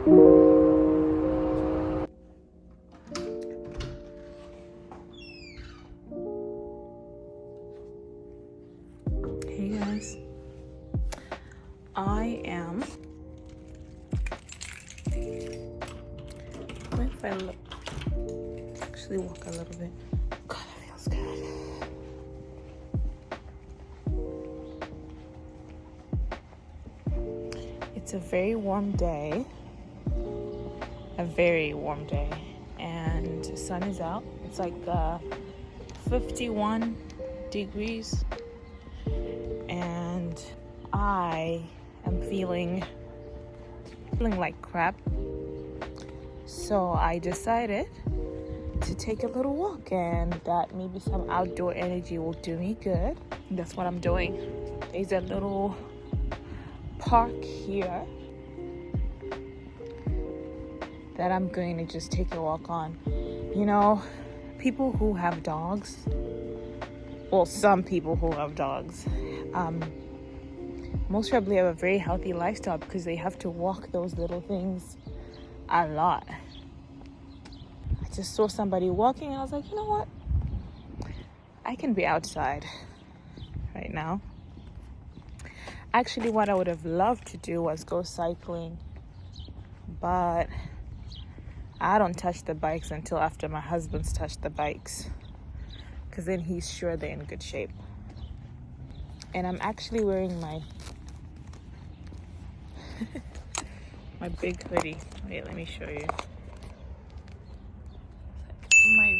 Hey guys, I am. What if I look? Actually, walk a little bit. God, that feels good. It's a very warm day. And the sun is out. It's like 51 degrees. And I am feeling like crap. So I decided to take a little walk, and that maybe some outdoor energy will do me good. And that's what I'm doing. There's a little park here that I'm going to just take a walk on. You know, people who have dogs, well, some people who have dogs, most probably have a very healthy lifestyle because they have to walk those little things a lot. I just saw somebody walking and I was like, you know what? I can be outside right now. Actually, what I would have loved to do was go cycling, but I don't touch the bikes until after my husband's touched the bikes, because then he's sure they're in good shape. And I'm actually wearing my my big hoodie. Wait, let me show you. My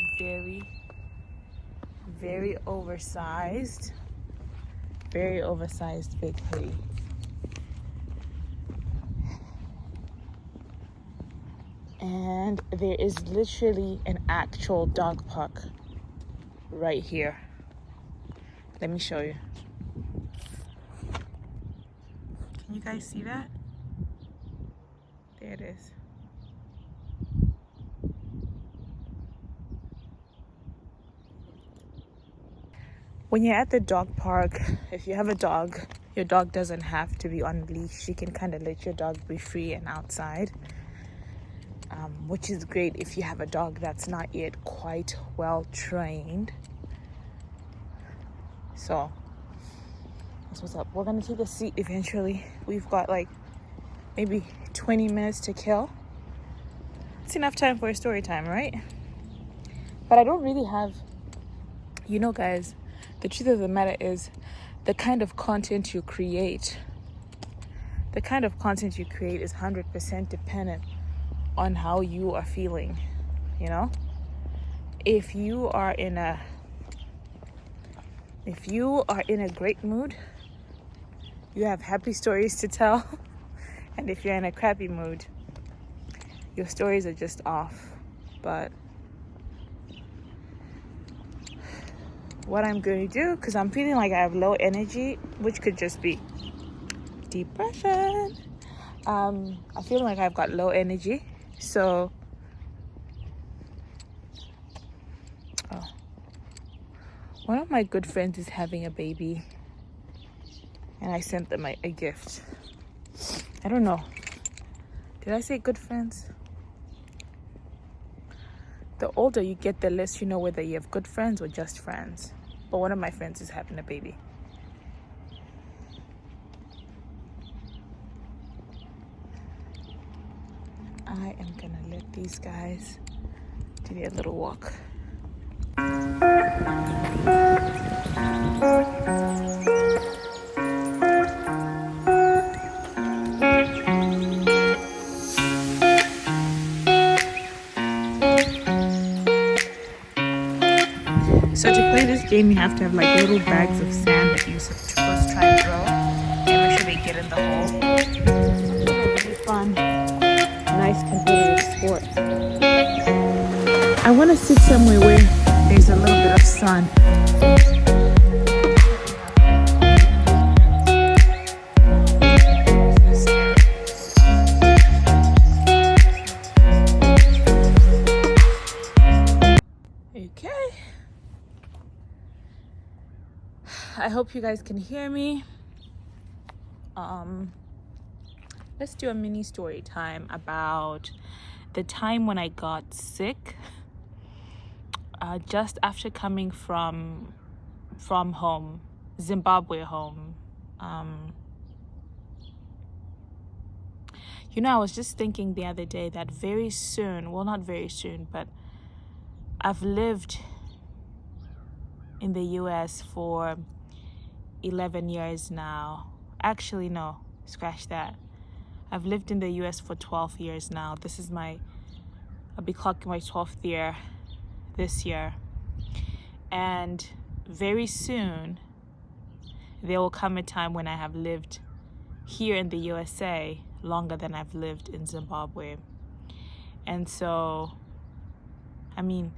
very oversized big hoodie. And there is literally an actual dog park right here. Let me show you. Can you guys see that? There it is. When you're at the dog park, if you have a dog, your dog doesn't have to be on leash. You can kind of let your dog be free and outside, which is great if you have a dog that's not yet quite well trained. So that's what's up. We're gonna take a seat eventually. We've got like maybe 20 minutes to kill. It's enough time for a story time, right? But I don't really have, you know, guys, the truth of the matter is the kind of content you create is 100% dependent on how you are feeling. You know, if you are in a great mood, you have happy stories to tell. And if you're in a crappy mood, your stories are just off. But what I'm going to do, because I'm feeling like I have low energy, which could just be depression. I feel like I've got low energy. So one of my good friends is having a baby, and I sent them a gift. I don't know. Did I say good friends? The older you get, the less you know whether you have good friends or just friends. But one of my friends is having a baby. I am gonna let these guys do their little walk. So to play this game, you have to have like little bags of sand that you're supposed to try and throw, and make sure they get in the hole. It's really fun, nice competitive sport. I want to sit somewhere where there's a little bit of sun. Okay. I hope you guys can hear me. let's do a mini story time about the time when I got sick just after coming from home, Zimbabwe home. I was just thinking the other day that very soon, well, not very soon, but I've lived in the US for 11 years now. Actually, no, scratch that. I've lived in the US for 12 years now. I'll be clocking my 12th year this year. And very soon, there will come a time when I have lived here in the USA longer than I've lived in Zimbabwe. And so, I mean,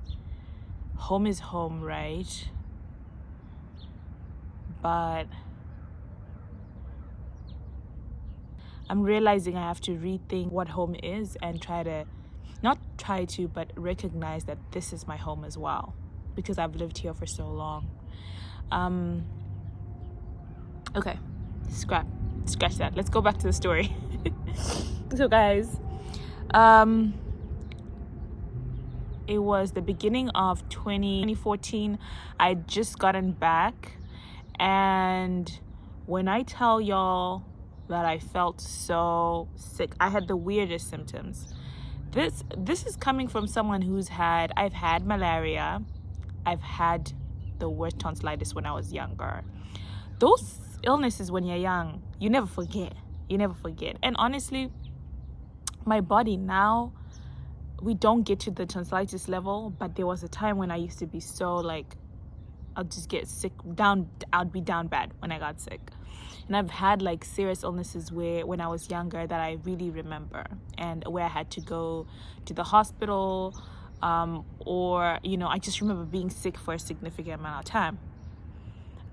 home is home, right? But I'm realizing I have to rethink what home is and but recognize that this is my home as well, because I've lived here for so long. Okay, scratch that. Let's go back to the story. So guys, it was the beginning of 2014. I'd just gotten back, and when I tell y'all that I felt so sick, I had the weirdest symptoms. This is coming from someone I've had malaria. I've had the worst tonsillitis when I was younger. Those illnesses when you're young, you never forget. And honestly, my body now, we don't get to the tonsillitis level, but there was a time when I used to be so like, I'll just get sick, I'd be down bad when I got sick. And I've had like serious illnesses when I was younger that I really remember, and where I had to go to the hospital, or, I just remember being sick for a significant amount of time.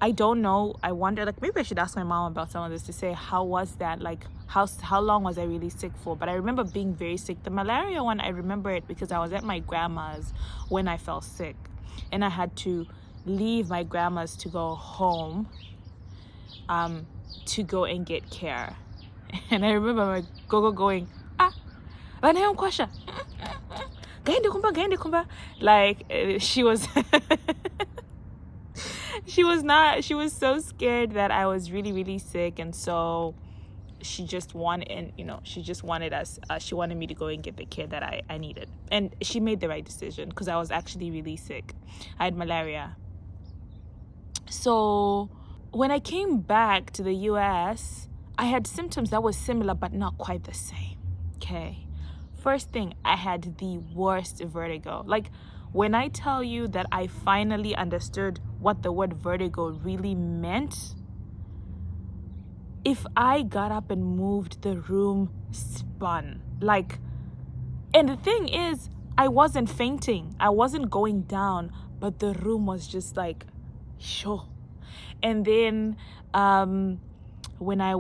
I don't know. I wonder, like, maybe I should ask my mom about some of this to say, how was that? Like, how long was I really sick for? But I remember being very sick. The malaria one, I remember it because I was at my grandma's when I fell sick. And I had to leave my grandma's to go home to go and get care. And I remember my gogo going, kwasha. Gaende kumba. Like, she was... she was so scared that I was really, really sick. And so she just wanted me to go and get the care that I needed. And she made the right decision, because I was actually really sick. I had malaria. So when I came back to the US, I had symptoms that were similar but not quite the same. Okay. First thing, I had the worst vertigo. Like, when I tell you that I finally understood what the word vertigo really meant, if I got up and moved, the room spun. Like, and the thing is, I wasn't fainting. I wasn't going down, but the room was just like, sure. And then when I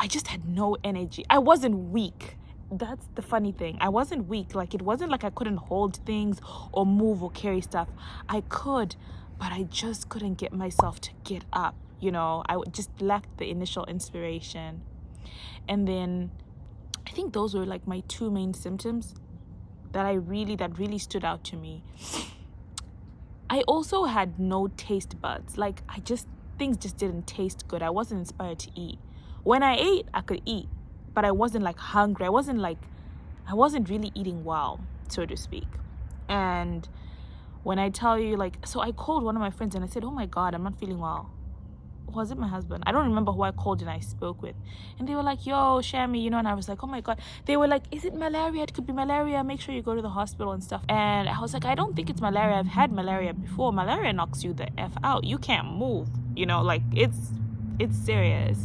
just had no energy. I wasn't weak. That's the funny thing. I wasn't weak. Like, it wasn't like I couldn't hold things or move or carry stuff. I could, but I just couldn't get myself to get up. I just lacked the initial inspiration. And then I think those were like my two main symptoms that really stood out to me. I also had no taste buds. Like, things just didn't taste good. I wasn't inspired to eat. When I ate, I could eat, but I wasn't like hungry. I wasn't really eating well, so to speak. And when I tell you, like, so I called one of my friends and I said, oh my God, I'm not feeling well. Was it my husband? I don't remember who I called and I spoke with. And they were like, yo, Shami, and I was like, oh my God. They were like, is it malaria? It could be malaria. Make sure you go to the hospital and stuff. And I was like, I don't think it's malaria. I've had malaria before. Malaria knocks you the F out. You can't move, like it's serious.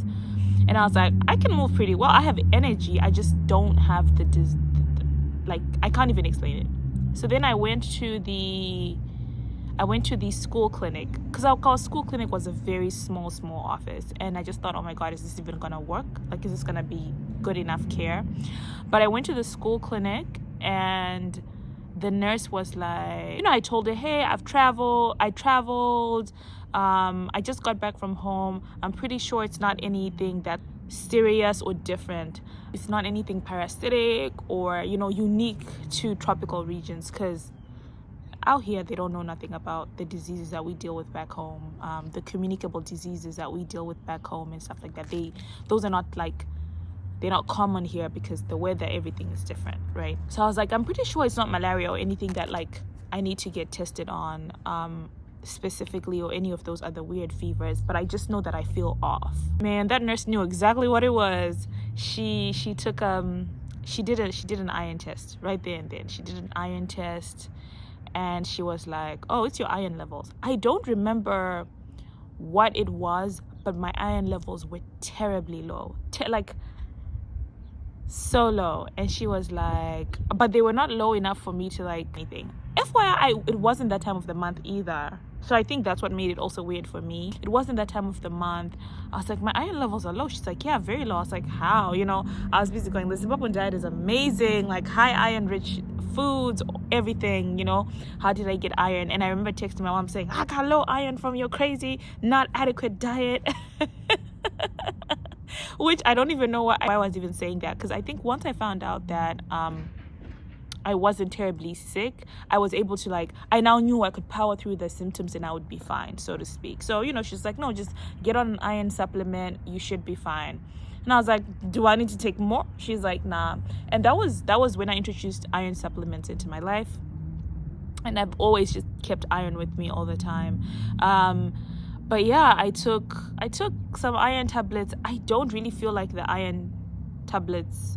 And I was like, I can move pretty well. I have energy. I just don't have I can't even explain it. So then I went to the school clinic, because our school clinic was a very small office, and I just thought, oh my God, is this even gonna work? Like, is this gonna be good enough care? But I went to the school clinic, and the nurse was like, I told her, hey, I traveled, I just got back from home. I'm pretty sure it's not anything that serious or different. It's not anything parasitic or, unique to tropical regions, because out here they don't know nothing about the diseases that we deal with back home, the communicable diseases that we deal with back home and stuff like that. Those are not they're not common here because the weather, everything is different, right? So I was like, I'm pretty sure it's not malaria or anything that I need to get tested on specifically, or any of those other weird fevers, but I just know that I feel off. Man, that nurse knew exactly what it was. She took she did an iron test right there and then. She did an iron test and she was like, oh, it's your iron levels. I don't remember what it was, but my iron levels were terribly low, so low. And she was like, but they were not low enough for me to anything. FYI, it wasn't that time of the month either, so I think that's what made it also weird for me. It wasn't that time of the month. I was like, my iron levels are low. She's like, yeah, very low. I was like, how? I was busy going, the Zimbabwean diet is amazing, high iron rich foods, everything. How did I get iron? And I remember texting my mom saying, I got low iron from your crazy not adequate diet. Which I don't even know why I was even saying that, because I think once I found out that I wasn't terribly sick, I was able to I now knew I could power through the symptoms and I would be fine, so to speak. So she's like, no, just get on an iron supplement, you should be fine. And I was like, do I need to take more? She's like, nah. And that was when I introduced iron supplements into my life, and I've always just kept iron with me all the time. But yeah, I took some iron tablets. I don't really feel like the iron tablets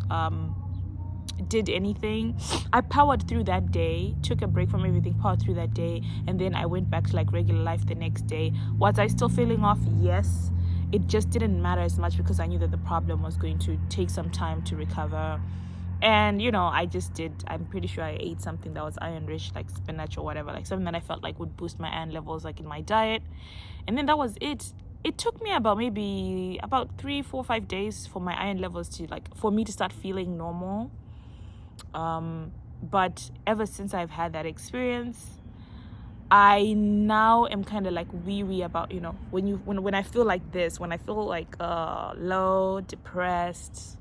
did anything. I powered through that day, took a break from everything, powered through that day, and then I went back to regular life the next day. Was I still feeling off? Yes. It just didn't matter as much because I knew that the problem was going to take some time to recover. And I'm pretty sure I ate something that was iron rich, like spinach or whatever, something that I felt would boost my iron levels in my diet. And then that was it. It took me about 3, 4, 5 days for my iron levels to for me to start feeling normal. But ever since I've had that experience, I now am kind of weary about, when I feel like this, when I feel low, depressed,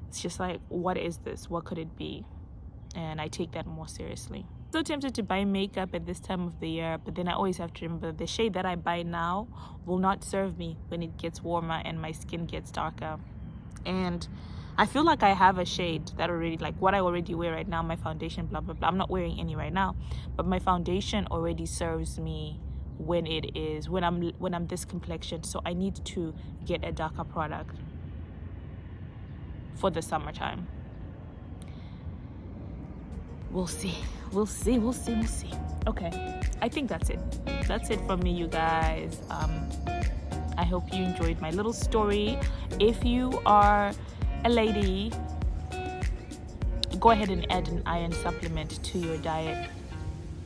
it's just what is this? What could it be? And I take that more seriously. So tempted to buy makeup at this time of the year, but then I always have to remember the shade that I buy now will not serve me when it gets warmer and my skin gets darker. And I feel like I have a shade that already, what I already wear right now, my foundation, blah, blah, blah. I'm not wearing any right now, but my foundation already serves me when I'm this complexion. So I need to get a darker product for the summertime. We'll see. Okay, I think that's it from me, you guys. I hope you enjoyed my little story. If you are a lady, go ahead and add an iron supplement to your diet.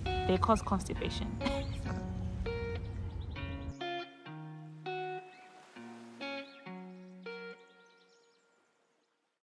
They cause constipation.